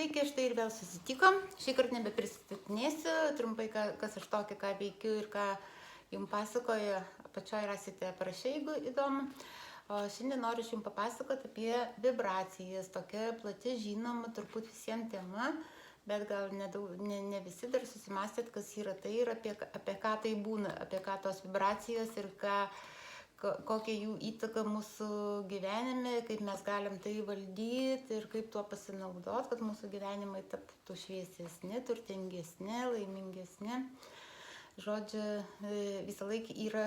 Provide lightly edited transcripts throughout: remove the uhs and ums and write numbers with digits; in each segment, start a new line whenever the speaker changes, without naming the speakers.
Sveiki, štai ir vėl susitikom. Šį kartą nebepristatinėsiu, trumpai kas aš tokia, ką veikiu ir ką jums pasakoju. Apačioje rasite parašę, jeigu įdomu. O šiandien noriu jums papasakoti apie vibracijas. Tokia plati žinoma turbūt visiems tema, bet gal ne visi dar susimastėt, kas yra tai ir apie ką tai būna, apie ką tos vibracijos ir kokia jų įtaka mūsų gyvenime, kaip mes galim tai valdyti ir kaip tuo pasinaudoti, kad mūsų gyvenimai taptų šviesesni, turtingesni, laimingesni. Žodžiu, visą laiką yra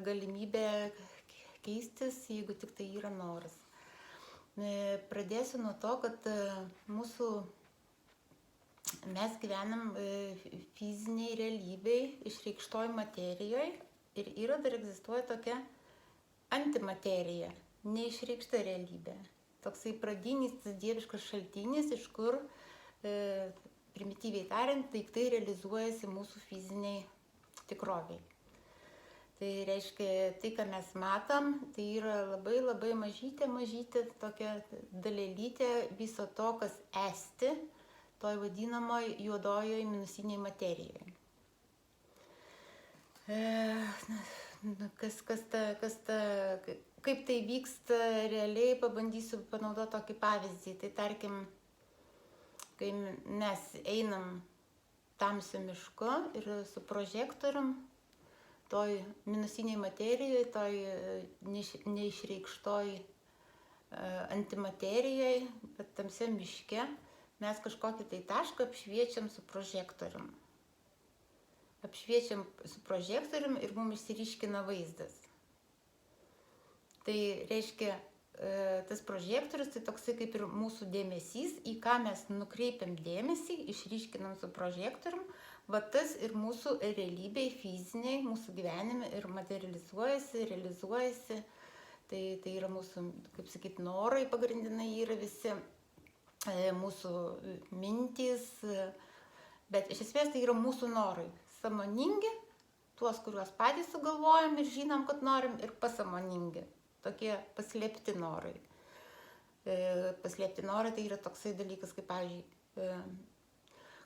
galimybė keistis, jeigu tik tai yra noras. Pradėsiu nuo to, kad mes gyvenam fiziniai realybei, išreikštoj materijoje. Ir dar egzistuoja tokia antimaterija, neišreikšta realybė. Toksai pradinis dieviškas šaltinis, iš kur, primityviai tariant, daiktai realizuojasi mūsų fiziniai tikroviai. Tai reiškia, tai, ką mes matom, tai yra labai mažytė tokia dalelytė viso to, kas esti, toj vadinamoj juodojoj minusiniai materijoje. Kaip tai vyksta realiai, pabandysiu panaudoti tokį pavyzdį. Tai tarkim, kai mes einam tamsiu mišku ir su prožektorium, toj minusiniai materijoje, toj neišreikštoj antimaterijai, bet tamsiam miške, mes kažkokį tai tašką apšviečiam su prožektorium. Apšviečiam su prožektorium ir mums išsiryškina vaizdas. Tai reiškia, tas prožektorius tai toksai kaip ir mūsų dėmesys, į ką mes nukreipiam dėmesį, išryškinam su prožektorium, va tas ir mūsų realybėj fiziniai, mūsų gyvenime ir materializuojasi, realizuojasi. Tai yra mūsų, kaip sakyt, norai pagrindinai yra visi, mūsų mintys, bet iš esmės tai yra mūsų norai. Sąmoningi, tuos, kuriuos patys sugalvojam ir žinom, kad norim, ir pasąmoningi. Tokie paslėpti norai. Paslėpti norai tai yra toksai dalykas, kaip, pavyzdžiui,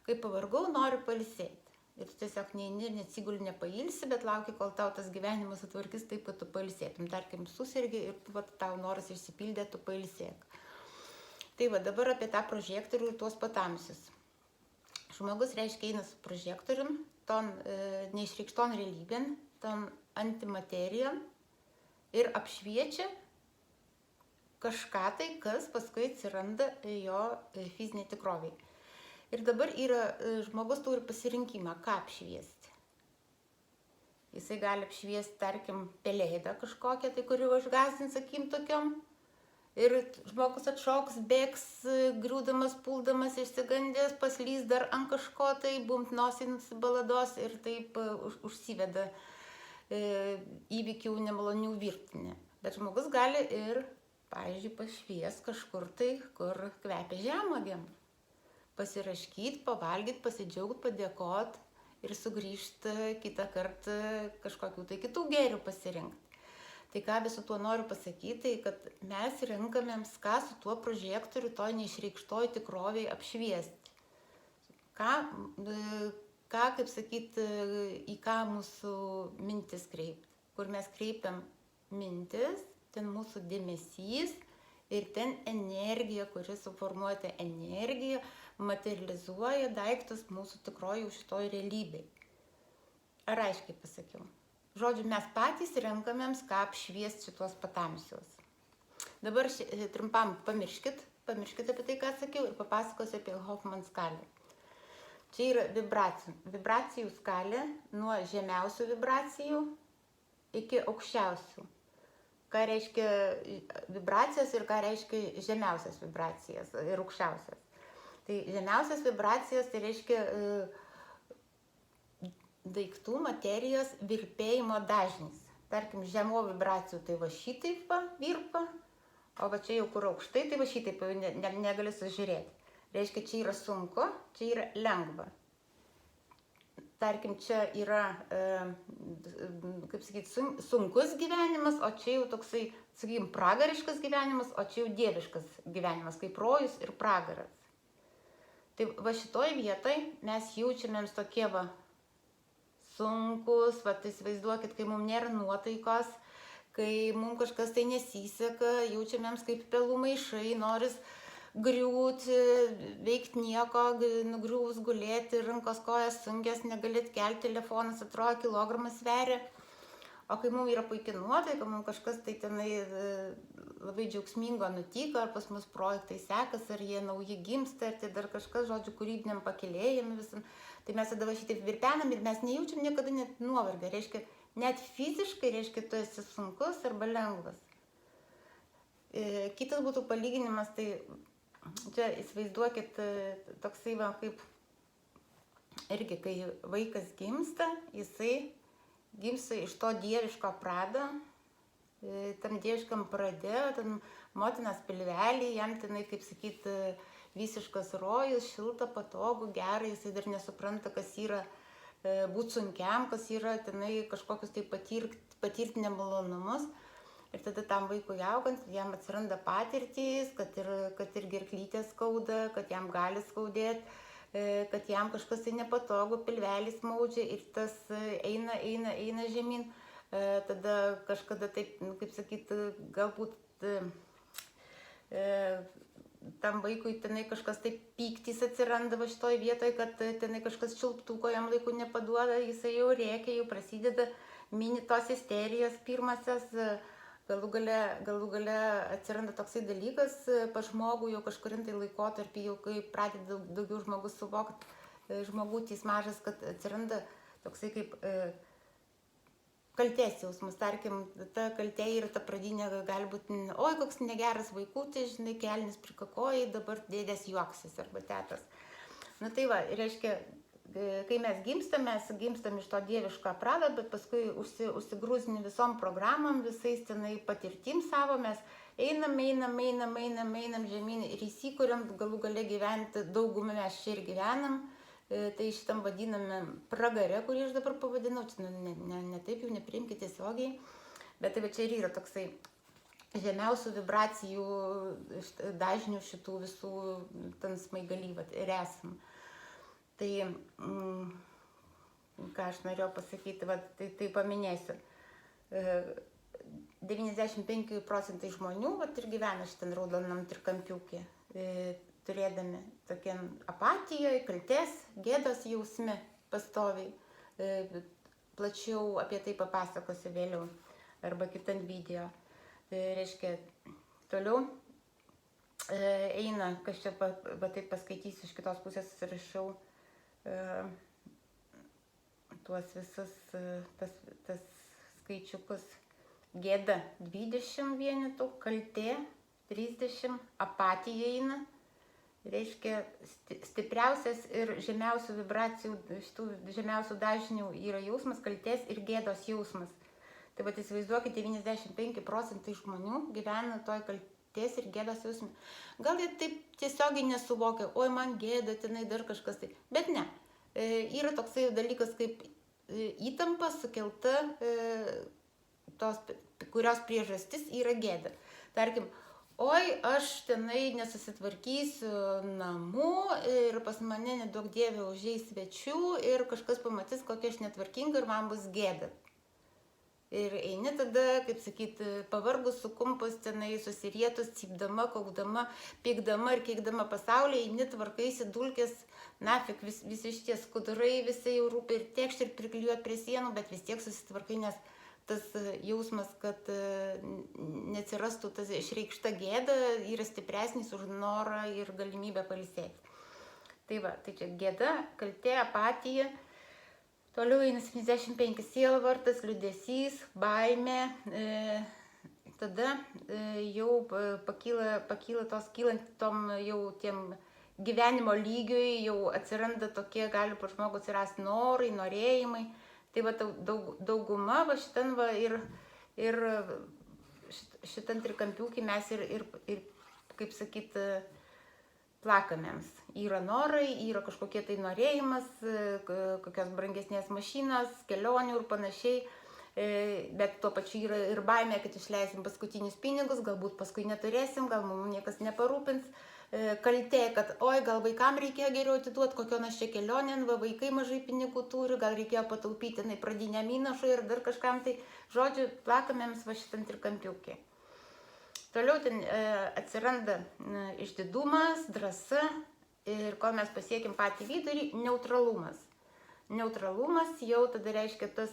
kai pavargau, noriu pailsėti. Ir tu tiesiog neini ir neatsiguli, nepailsi, bet lauki, kol tau tas gyvenimas sutvarkys taip, kad tu pailsėtum. Tarkim, susirgi ir tau noras išsipildė, tu pailsėk. Tai va, dabar apie tą prožektorių ir tuos patamsius. Žmogus, reiškia, eina su prožektorium, ton neišreikšton realybėn, ton antimaterijom ir apšviečia kažką tai, kas paskui atsiranda jo fiziniai tikroviai. Ir dabar žmogus turi pasirinkimą, ką apšviesti. Jisai gali apšviesti, tarkim, pelėdą kažkokią, tai kuri užgąsdins akim tokiom. Ir žmogus atšoks, bėgs, griūdamas, puldamas, išsigandęs, paslys dar ant kažko, tai bumt nosins balados ir taip užsiveda įvykių nemalonių virtinė. Bet žmogus gali ir, pavyzdžiui, pašvies kažkur tai, kur kvepia žemuogėm. Pasiraškyt, pavalgyt, pasidžiaugt, padėkot ir sugrįžt kitą kartą kažkokių tai kitų gėrių pasirinkti. Tai ką visų tuo noriu pasakyti, tai kad mes renkamėms, ką su tuo prožektoriu toj neišreikštoj tikroviai apšviesti. Kaip sakyt, į ką mūsų mintis kreipti. Kur mes kreipiam mintis, ten mūsų dėmesys ir ten energija, kuri suformuoja tą energiją, materializuoja daiktus mūsų tikroji šitoj realybėj. Ar aiškiai pasakiau? Žodžiu, mes patys renkamėms, ką apšviesti šitos patamsios. Dabar trumpam pamirškit apie tai, ką sakiau, ir papasakosiu apie Hofman skalę. Čia yra vibracijų skalė nuo žemiausių vibracijų iki aukščiausių. Ką reiškia vibracijos ir ką reiškia žemiausias vibracijas ir aukščiausias. Tai žemiausias vibracijas tai reiškia daiktų materijos virpėjimo dažnis. Tarkim, žemo vibracijų tai va šitaip va virpa, o va čia jau kur aukštai, tai va šitaip negali sužiūrėti. Reiškia, čia yra sunku, čia yra lengva. Tarkim, čia yra, kaip sakyt, sunkus gyvenimas, o čia jau toksai, sakykim, pragariškas gyvenimas, o čia jau dieviškas gyvenimas, kaip rojus ir pragaras. Tai va šitoj vietoj mes jaučiamėms tokie va sunkus, va tai įsivaizduokit, kai mums nėra nuotaikos, kai mums kažkas tai nesiseka, jaučiamėms kaip pelų maišai, noris griūti, veikti nieko, nugriūvus gulėti, rankos kojas sunkias, negalėt kelti, telefonas atrodo kilogramą sveria. O kai mums yra puikia nuotaika, mums kažkas tai tenai labai džiaugsmingo nutiko, ar pas mus projektai sekas, ar jie nauji gimsta, ar tai dar kažkas, žodžiu, kūrybiniam pakėlėjim visam. Tai mes tada va šitaip virpenam ir mes nejaučiam niekada net nuovargio. Reiškia, net fiziškai, reiškia, tu esi sunkus arba lengvas. Kitas būtų palyginimas, tai čia įsivaizduokit toksai va kaip irgi, kai vaikas gimsta, jisai gimsta iš to dieviško prado, tam dieviškam prade, tam motinas pilvelį, jam tenai, kaip sakyt, visiškas rojus, šilta, patogu, gerai, jisai dar nesupranta, kas yra būti sunkiam, kas yra tenai kažkokius tai patirti nemalonumus. Ir tada tam vaikui augant, jam atsiranda patirtys, kad ir gerklytė skauda, kad jam gali skaudėti, kad jam kažkas tai nepatogu, pilvelis maudžia ir tas eina žemyn. Tada kažkada taip, kaip sakyt, galbūt tam vaikui tenai kažkas taip pyktis atsiranda va šitoj vietoj, kad tenai kažkas čiulptuko jam laiku nepaduoda, jisai jau rėkia, jau prasideda mini tos isterijos pirmasias. Galų gale atsiranda toksai dalykas pas žmogų jau kažkurį tai laikotarpį, jau kai pradeda daugiau žmogus suvokti, žmogutis mažas, kad atsiranda toksai kaip kaltės jausmas. Tarkim, ta kaltė yra ta pradinė, gali būti, oi, koks negeras vaikutis, žinai, kelnis prikakojai, dabar dėdės juoksis arba tetas. Na tai va, reiškia, kai mes gimstam iš to dieviško prado, bet paskui užsigrūzini visom programom, visais tenai patirtim savo, mes einam žemyn ir įsikuriam, galų gale gyventi, daugumą mes čia ir gyvenam, tai šitam vadiname pragare, kurį aš dabar pavadinau, čia ne taip jau nepriimkite tiesiogiai, bet tai va čia ir yra toksai žemiausių vibracijų dažnių šitų visų ten smaigaly ir esam. Tai, ką aš norėjau pasakyti, va, tai paminėsiu. 95% žmonių va, ir gyvena šitam raudonam trikampiukė, turėdami tokiam apatijoje, kaltės, gėdos jausme pastoviai. Plačiau apie tai papasakosiu vėliau arba kitam video. Tai reiškia, toliau eina, kas čia va taip paskaitysiu, iš kitos pusės rašiau tuos visus tas skaičiukus. Gėda 20 vienetų, kaltė 30, apatija eina. Reiškia, stipriausias ir žemiausių vibracijų, šitų žemiausių dažnių yra jausmas, kaltės ir gėdos jausmas. Tai va įsivaizduokit, 95% žmonių gyvena toj kaltės ir gėdos jausme. Gal jie taip tiesiogiai nesuvokia, oi man gėda, tenai dar kažkas tai. Bet ne, yra toksai dalykas kaip įtampa sukelta, tos, kurios priežastis yra gėda. Tarkim, oi, aš tenai nesusitvarkysiu namų ir pas mane nedaug dievė užeis svečių ir kažkas pamatys, kokia aš netvarkinga ir man bus gėda. Ir eini tada, kaip sakyti, pavargus, sukumpus, tenai susirietus, cypdama, kaukdama, pykdama ir keikdama pasaulyje, eini, tvarkaisi, dulkės, nafik, visi šitie skudurai, visi jau rūpi ir tekšti ir priklijuot prie sienų, bet vis tiek susitvarkai, nes tas jausmas, kad neatsirastų tas išreikšta gėda, yra stipresnis už norą ir galimybę pailsėti. Tai va, tai čia gėda, kaltė, apatija. Toliau eina 75 sielvartas, liūdesys, baimė, tada jau pakyla tos kylant tom jau tiem gyvenimo lygiui, jau atsiranda tokie, gali po žmogų atsirasti norai, norėjimai. Tai va dauguma va šitan va ir šitan trikampiukį mes ir kaip sakyt, plakamėms. Yra norai, yra kažkokie tai norėjimas, kokios brangesnės mašinos, kelionių ir panašiai, bet tuo pačiu yra ir baimė, kad išleisim paskutinius pinigus, galbūt paskui neturėsim, gal mums niekas neparūpins, kaltė, kad oi, gal vaikam reikėjo geriau atiduoti, kokio nas čia kelionėn, va vaikai mažai pinigų turi, gal reikėjo pataupyti pradiniam įnašui ir dar kažkam, tai žodžiu, plakamėms va šitam trikampiukė. Toliau ten atsiranda išdidumas, drąsa ir kol mes pasiekim patį vidurį, neutralumas. Neutralumas jau tada reiškia tas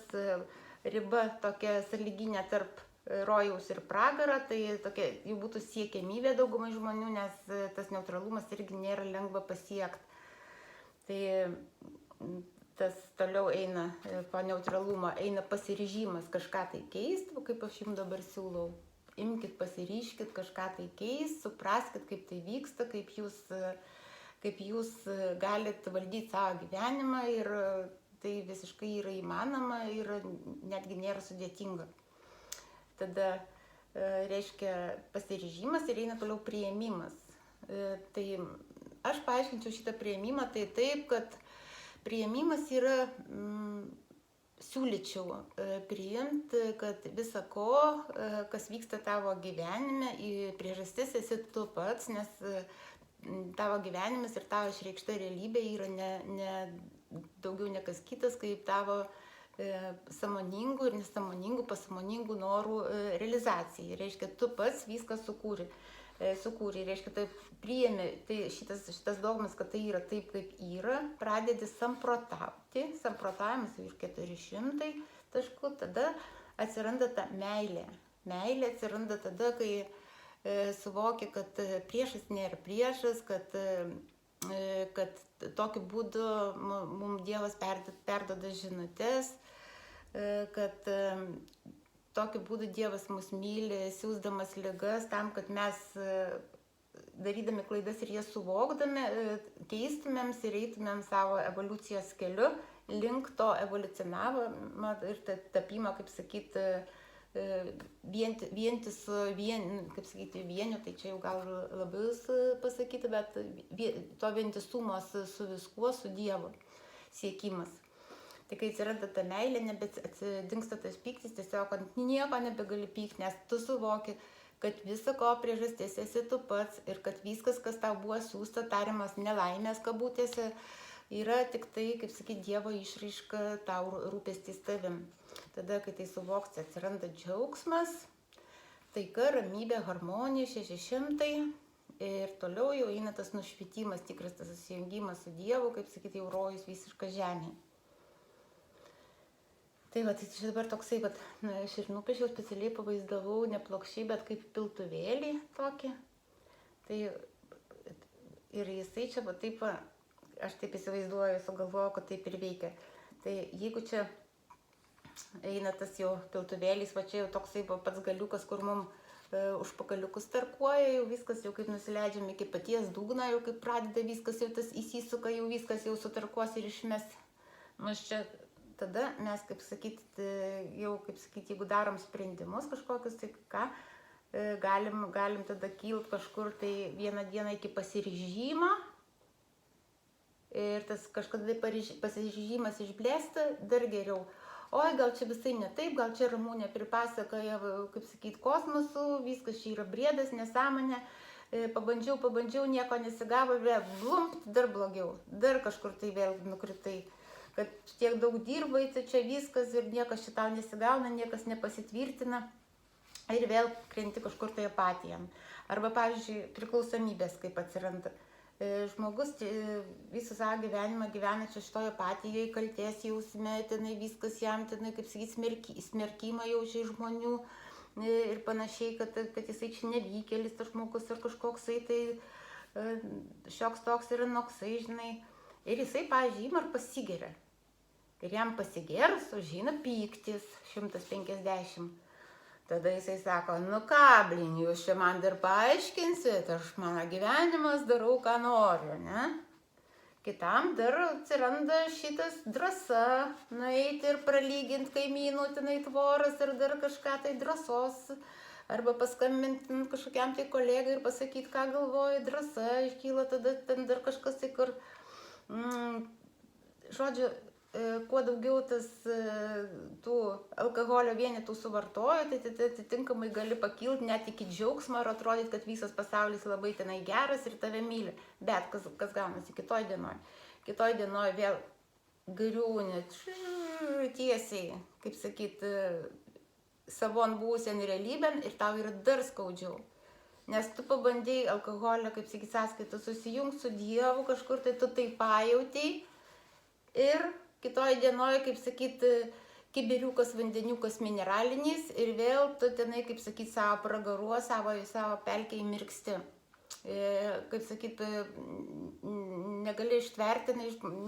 riba tokia sąlyginė tarp rojaus ir pragaro, tai tokia jau būtų siekiamybė daugumai žmonių, nes tas neutralumas irgi nėra lengva pasiekti. Tai tas toliau eina, po neutralumo eina pasiryžimas kažką tai keisti, kaip aš jums dabar siūlau. Imkit, pasiryškit kažką tai keisti, supraskit, kaip tai vyksta, kaip jūs galit valdyti savo gyvenimą ir tai visiškai yra įmanoma ir netgi nėra sudėtinga. Tada reiškia pasiryžimas ir eina toliau priėmimas. Tai aš paaiškinčiau šitą priėmimą, tai taip, kad priėmimas yra, siūlyčiau priimti, kad visa ko, kas vyksta tavo gyvenime, priežastis esi tu pats, nes tavo gyvenimas ir tavo išreikšta realybė yra ne daugiau nekas kitas, kaip tavo sąmoningų ir nesąmoningų, pasąmoningų norų realizacija. Reiškia, tu pats viską sukūri. Reiškia, tai priėmė, tai šitas dogmas, kad tai yra taip, kaip yra, pradedi samprotauti, samprotavimas ir 400 taškų, tada atsiranda ta meilė. Meilė atsiranda tada, kai suvoki, kad priešas nėra priešas, kad tokiu būdu mums Dievas perduoda žinutes, kad tokiu būdu Dievas mus myli, siųsdamas ligas tam, kad mes darydami klaidas ir jas suvokdami, keistumėms ir eitumėm savo evoliucijos keliu link to evoliucionavimo ir tapimo, kaip sakyti, vientisu, kaip sakyti, vieniu, tai čia jau gal labiau pasakyti, bet to vientisumo su viskuo, su Dievu siekimas. Tai kai atsiranda ta meilė, nebedingsta tas pyktis, tiesiog ant nieko nebegali pykti, nes tu suvoki, kad visa ko priežastis esi tu pats ir kad viskas, kas tau buvo siūsta, tariamas nelaimės kabutėse, yra tik tai, kaip sakyti, Dievo išraiška tau rūpestis tavim. Tada, kai tai suvoks, atsiranda džiaugsmas, taika, ramybė, harmonija, 600 ir toliau jau eina tas nušvitimas, tikras tas susijungimas su Dievu, kaip sakyti, jau rojus visiška žemė. Tai va, tai čia dabar toksai, kad aš ir nupiešiau, specialiai pavaizdavau ne plokščiai, bet kaip piltuvėlį tokį. Tai ir jisai čia va taip, aš taip įsivaizduoju, sugalvoju, kad taip ir veikia. Tai jeigu čia eina tas jau piltuvėlis, va čia jau toksai pats galiukas, kur mums užpakaliukus tarkuoja, jau viskas jau kaip nusileidžiam iki paties dugno, jau kaip pradeda viskas, jau tas įsisuka, jau viskas jau sutarkuos ir išmes. Nors čia tada mes, kaip sakyti, jau, kaip sakyti, jeigu darom sprendimus kažkokius, tai ką, galim tada kilt kažkur tai vieną dieną iki pasiryžimo ir tas kažkada pasiryžimas išblėsta dar geriau. Oi, gal čia visai ne taip, gal čia Ramūnė pripasakoja, kaip sakyti, kosmosu, viskas čia yra briedas, nesąmonė, pabandžiau, nieko nesigavo, vėl blumpt, dar blogiau, dar kažkur tai vėl nukritai. Kad tiek daug dirbai, tai čia viskas ir niekas šitau nesigauna, niekas nepasitvirtina ir vėl krenti kažkur tai apatijam. Arba, pavyzdžiui, priklausomybės kaip atsiranda. Žmogus visą savo gyvenimą gyvena čia šitoje apatijoje, kaltės jausme, tenai viskas jam, tenai, kaip sakyti, smerkimą jaučia iš žmonių ir panašiai, kad jisai čia nevykėlis, tas žmogus ar kažkoksai, tai šioks toks yra noksai, žinai. Ir jisai, pavyzdžiui, ima ir pasigeria. Ir jam pasigerus, užeina pyktis 150. Tada jisai sako, nu ką, blin, jūs čia man dar paaiškinsit, aš mano gyvenimas darau, ką noriu, ne? Kitam dar atsiranda šitas drąsa, nueiti ir pralyginti kaimynų, tenai tvoras ir dar kažką tai drąsos. Arba paskambinti kažkokiam tai kolegai ir pasakyti, ką galvoji, drąsa, iškyla tada ten dar kažkas tai, kur... Žodžiu, kuo daugiau tų alkoholio vienetų suvartoji, tai atitinkamai gali pakilti net iki džiaugsmo ir atrodyti, kad visas pasaulis labai tenai geras ir tave myli. Bet kas gaunasi kitoj dienoj? Kitoj dienoj vėl griūni tiesiai, kaip sakyt, savon būsen realybėn ir tau yra dar skaudžiau. Nes tu pabandėjai alkoholio, kaip sakyt, sąskaitą susijungti su Dievu kažkur, tai tu tai pajautei ir kitoj dienoj, kaip sakyt, kibiriukas, vandeniukas mineralinis ir vėl tu tenai, kaip sakyt, savo pragaruo, savo pelkėj mirksti. Kaip sakyt, negali ištverti,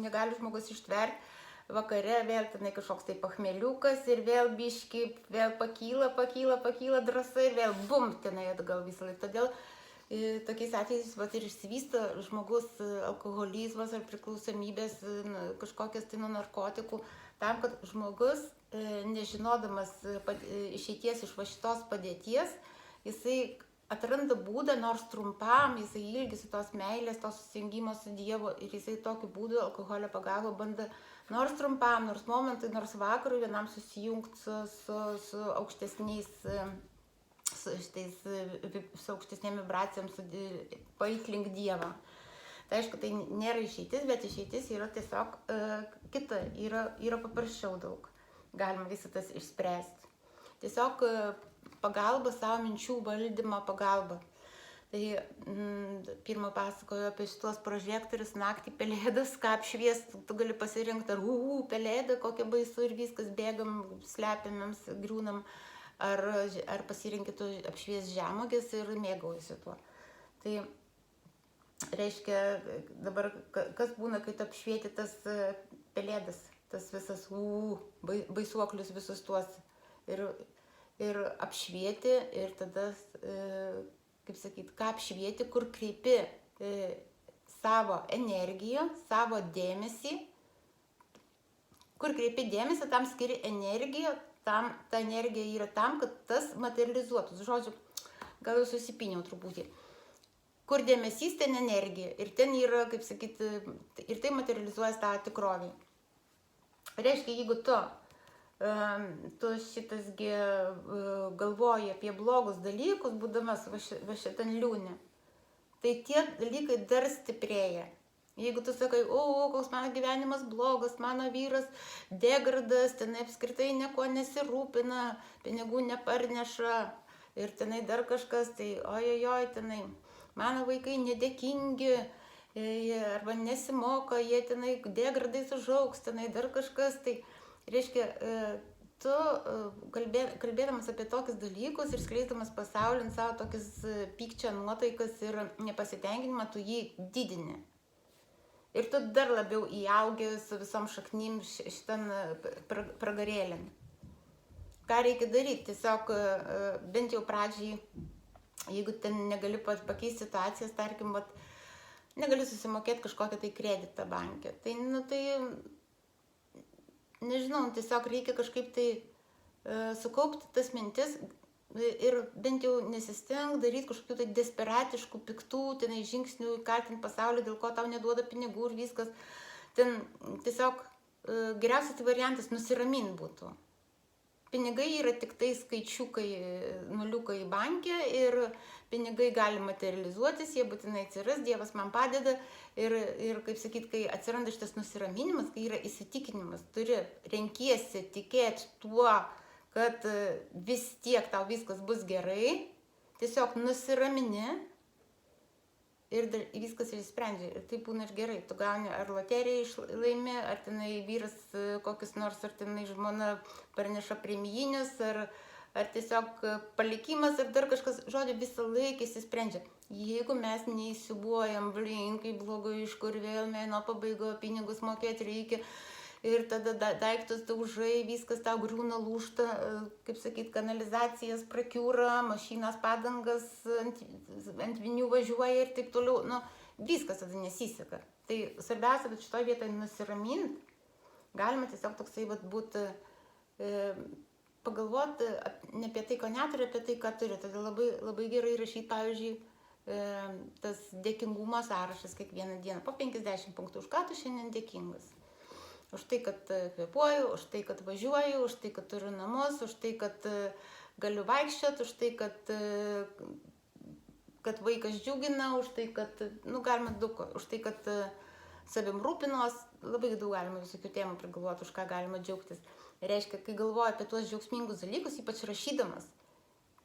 negali žmogus ištverti. Vakare vėl tenai kažkoks tai pachmeliukas ir vėl biški, vėl pakyla drąsa ir vėl bum, tenai atgal visą laiką. Todėl tokiais atvejais ir išsivysto žmogus alkoholizmas ar priklausomybės, kažkokias tai nuo narkotikų, tam, kad žmogus, nežinodamas išeities iš va šitos padėties, jisai atranda būdą, nors trumpam, jisai ilgisi tos meilės, tos susijungimo su Dievu ir jisai tokiu būdu alkoholio pagalba bando nors trumpam, nors momentai, nors vakarui vienam susijungti su aukštesniais, su aukštesnėm vibracijom, paeit link Dievo. Tai aišku, tai nėra išeitis, bet išeitis yra tiesiog kita, yra paprasčiau daug. Galima visą tas išspręsti. Tiesiog pagalba, savo minčių valdymo pagalba. Tai pirmą pasakoju apie šitos prožektorius, naktį pelėdas, ką apšviesti, tu gali pasirinkti, ar pelėda, kokia baisu ir viskas, bėgam, slepiamėms, griūnam, ar pasirinkti tu apšviesti žemogės ir mėgaujasi tuo. Tai reiškia, dabar kas būna, kai tu apšvieti tas pelėdas, tas visas baisuoklius visus tuos ir apšvieti ir tada kaip sakyt, ką apšvieti, kur kreipi savo energiją, savo dėmesį, kur kreipi dėmesį, tam skiri energiją, ta energija yra tam, kad tas materializuotus. Žodžiu, gal jau susipiniau truputį. Kur dėmesys, ten energija. Ir ten yra, kaip sakyt, ir tai materializuojas tą tikrovį. Reiškia, jeigu tu šitasgi galvoji apie blogus dalykus, būdamas va šitan liūne, tai tie dalykai dar stiprėja. Jeigu tu sakai, koks mano gyvenimas blogas, mano vyras degradas, tenai apskritai nieko nesirūpina, pinigų neparneša ir tenai dar kažkas, tai ojojoj, tenai mano vaikai nedėkingi arba nesimoka, jie tenai degradais užaugs, tenai dar kažkas, tai reiškia, tu kalbėdamas apie tokius dalykus ir skleisdamas pasaulin savo tokius pykčio nuotaikas ir nepasitenkinimą, tu jį didini. Ir tu dar labiau įaugi su visom šaknim šitam pragarėlėm. Ką reikia daryti? Tiesiog bent jau pradžiai, jeigu ten negali pakeisti situacijas, tarkim, negali susimokėti kažkokią tai kreditą banke. Tai, nežinau, tiesiog reikia kažkaip tai sukaupti tas mintis ir bent jau nesisteng daryti kažkokių tai desperatiškų, piktų, tenai žingsnių, kaltinti pasaulį, dėl ko tau neduoda pinigų ir viskas. Ten tiesiog geriausias tai variantas nusiramin būtų. Pinigai yra tik tai skaičiukai, nuliukai banke ir pinigai gali materializuotis, jie būtinai atsiras, Dievas man padeda ir kaip sakyt, kai atsiranda šitas nusiraminimas, kai yra įsitikinimas, turi renkiesi tikėti tuo, kad vis tiek tau viskas bus gerai, tiesiog nusiramini ir viskas išsprendžia. Ir tai būna ir gerai. Tu gauni ar loteriją laimi, ar tenai vyras kokius nors, ar tenai žmona parneša premijinius, ar tiesiog palikimas, ar dar kažkas, žodžiu, visą laiką išsisprendžia. Jeigu mes neįsibuojam, kaip blogai, iš kur vėl mėno pabaigo, pinigus mokėti reikia, ir tada daiktus daužai, viskas tau griūna, lūžta, kaip sakyt, kanalizacijas prakiūra, mašinas padangas ant vinių važiuoja ir taip toliau. Viskas tada nesiseka. Tai svarbiausia, kad šitoje vietoje nusiramint, galima tiesiog toksai būti, pagalvoti ne apie tai, ko neturi, apie tai, ką turi. Todėl labai, labai gerai rašyti, pavyzdžiui, tas dėkingumo sąrašas kiekvieną dieną. Po 50 punktų, už ką tu šiandien dėkingas. Už tai, kad kvėpuoju, už tai, kad važiuoju, už tai, kad turiu namus, už tai, kad galiu vaikščioti, už tai, kad vaikas džiugina, už tai, kad, galima daug, už tai, kad savim rūpinos, labai daug galima visokių temų prigalvoti, už ką galima džiaugtis. Reiškia, kai galvoju apie tuos džiaugsmingus dalykus, ypač rašydamas,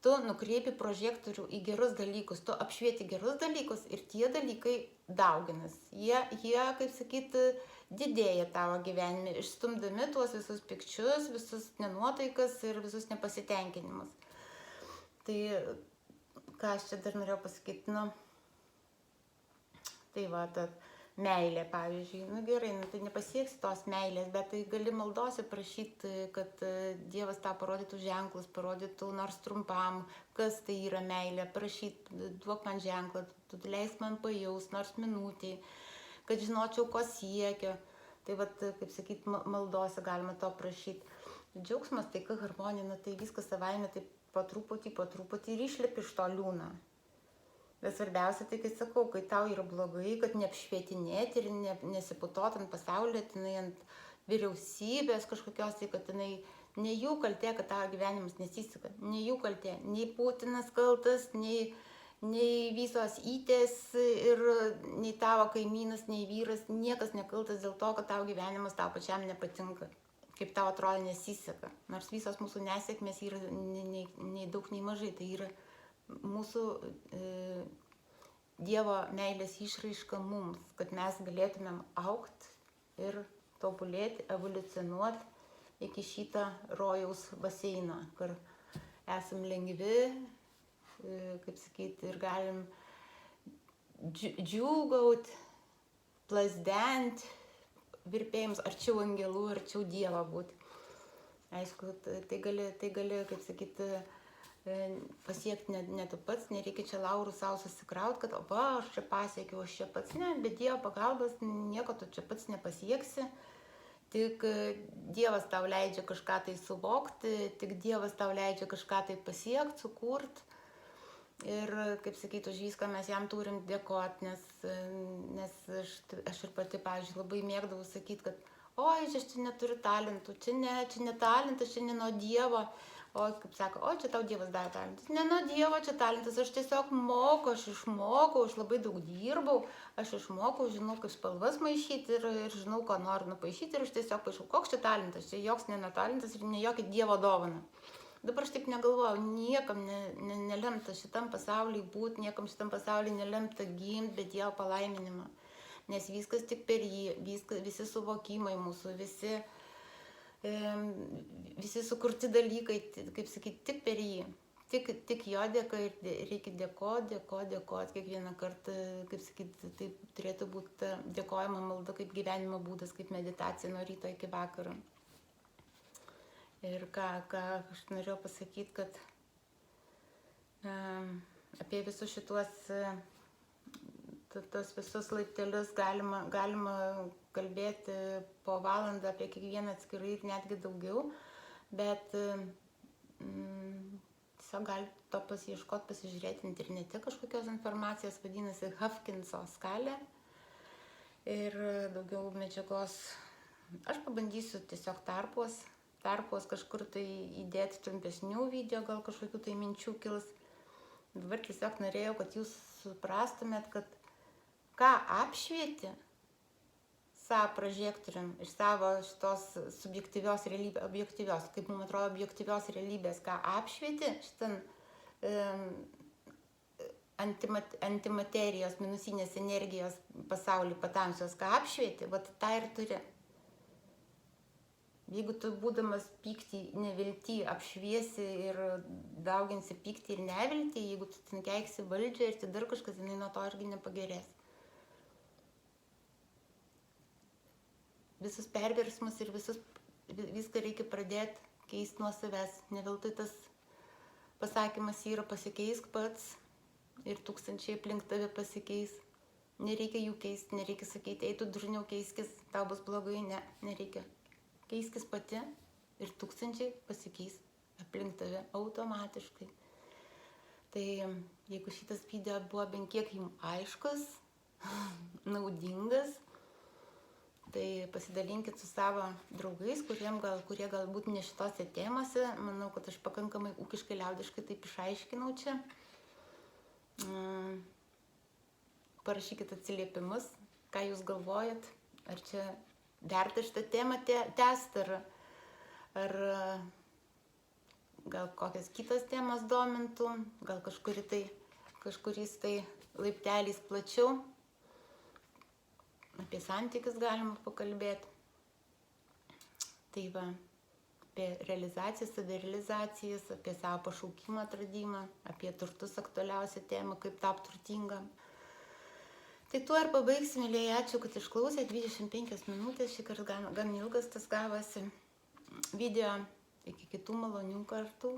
tu nukreipi prožektorių į gerus dalykus, tu apšvieti gerus dalykus ir tie dalykai dauginas. Jie kaip sakyti, didėja tavo gyvenime, išstumdami tuos visus pikčius, visus nenuotaikas ir visus nepasitenkinimus. Tai, ką aš čia dar norėjau pasakyti, tai va, meilė, pavyzdžiui, gerai, tai nepasieksi tos meilės, bet tai gali maldose prašyti, kad Dievas tau parodytų ženklus, parodytų nors trumpam, kas tai yra meilė, prašyti, duok man ženklą, tu leisk man pajaus nors minutį, kad žinočiau, ko siekiu. Tai vat, kaip sakyt, maldose galima to prašyti. Džiaugsmas, taika, harmonija, tai viskas savaime, tai po truputį ir išlipi iš to liūną. Bet svarbiausia, tai kai sakau, kai tau yra blogai, kad neapšvietinėti ir nesiputot ant pasaulio, ant vyriausybės kažkokios, tai kad ne jų kaltė, kad tavo gyvenimas nesiseka, ne jų kaltė, nei Putinas kaltas, nei visos įtės ir nei tavo kaimynas, nei vyras, niekas nekaltas dėl to, kad tavo gyvenimas tau pačiam nepatinka, kaip tau atrodo nesiseka. Nors visos mūsų nesėkmės yra nei daug, nei mažai, tai yra mūsų Dievo meilės išraiška mums, kad mes galėtumėm augti ir tobulėti, evoliucionuoti iki šitą rojaus baseino, kur esam lengvi, kaip sakyti, ir galim džiūgauti, plazdenti, virpėjams arčiau angelų, arčiau Dievo būti. Aišku, tai gali, kaip sakyti, pasiekti ne tu pats, nereikia čia laurų savo susikraut, kad aš čia pasiekiau, aš čia pats, ne, bet Dievo pagalbos nieko tu čia pats nepasieksi, tik Dievas tau leidžia kažką tai suvokti, tik Dievas tau leidžia kažką tai pasiekti, sukurti ir, kaip sakyti, už viską mes jam turim dėkoti, nes aš ir pati, pavyzdžiui, labai mėgdavau sakyti, kad oi, aš čia neturiu talentų, čia ne talentas, čia ne nuo Dievo. O kaip sako, čia tau Dievas davė talentus. Ne nuo Dievo čia talentas, aš tiesiog moku, aš išmokau, aš labai daug dirbau, aš išmokau, žinau, kaip spalvas maišyti ir žinau, ko noriu nupaišyti ir aš tiesiog paišau, koks čia talentas, čia joks ne talentas ir ne jokia Dievo dovana. Dabar aš taip negalvoju, niekam nelemta šitam pasauliui būti, niekam šitam pasauliui nelemta gimti be Dievo palaiminimo, nes viskas tik per jį, visi suvokimai mūsų, visi sukurti dalykai, kaip sakyti, tik per jį, tik jo dėka ir reikia dėkoti kiekvieną kartą, kaip sakyti, tai turėtų būti dėkojama malda kaip gyvenimo būdas, kaip meditacija nuo ryto iki vakaro. Ir ką aš norėjau pasakyti, kad apie visus šituos tos visus laiptelius galima kalbėti po valandą apie kiekvieną atskirai ir netgi daugiau, bet tiesiog galite to pasiieškoti, pasižiūrėti internete kažkokios informacijos, vadinasi Hawkinso skalė ir daugiau medžiagos. Aš pabandysiu tiesiog tarpuos kažkur tai įdėti trumpesnių video, gal kažkokių tai minčių kils. Dabar tiesiog norėjau, kad jūs suprastumėt, kad ką apšvieti savo prožektorium iš savo šitos subjektyvios realybės, objektyvios, kaip mums atrodo, objektyvios realybės, ką apšvieti šitam antimaterijos, minusinės energijos pasaulį patamsios, ką apšvieti, vat tą ir turi. Jeigu tu būdamas pyktį, neviltį apšviesi ir dauginsi pyktį ir neviltį, jeigu tu ten keiksi valdžią ir tai dar kažkas, jinai nuo to irgi nepagerės. Visus perversmus ir viską reikia pradėti keisti nuo savęs. Ne veltui tas pasakymas yra pasikeisk pats ir tūkstančiai aplink tave pasikeis. Nereikia jų keisti, nereikia sakyti, tu durniau keiskis, tau bus blogai, nereikia. Keiskis pati ir tūkstančiai pasikeis aplink tave automatiškai. Tai jeigu šitas video buvo bent kiek jums aiškus, naudingas, Tai pasidalinkit su savo draugais, kurie galbūt ne šitose temose. Manau, kad aš pakankamai ūkiškai, liaudiškai taip išaiškinau čia. Parašykit atsiliepimus, ką jūs galvojat, ar čia verta šitą temą tęsti, ar gal kokias kitas temas domintų, gal kažkuris tai laipteliais plačiau. Apie santykius galima pakalbėti. Tai va, apie realizacijas, savirealizacijas, apie savo pašaukimą atradimą, apie turtus aktualiausią temą, kaip tapti turtingam. Tai tuo ir pabaigsim, mėlyje, ačiū, kad išklausėt, 25 minutės, šį kartą gan ilgas tas gavosi video, iki kitų malonių kartų.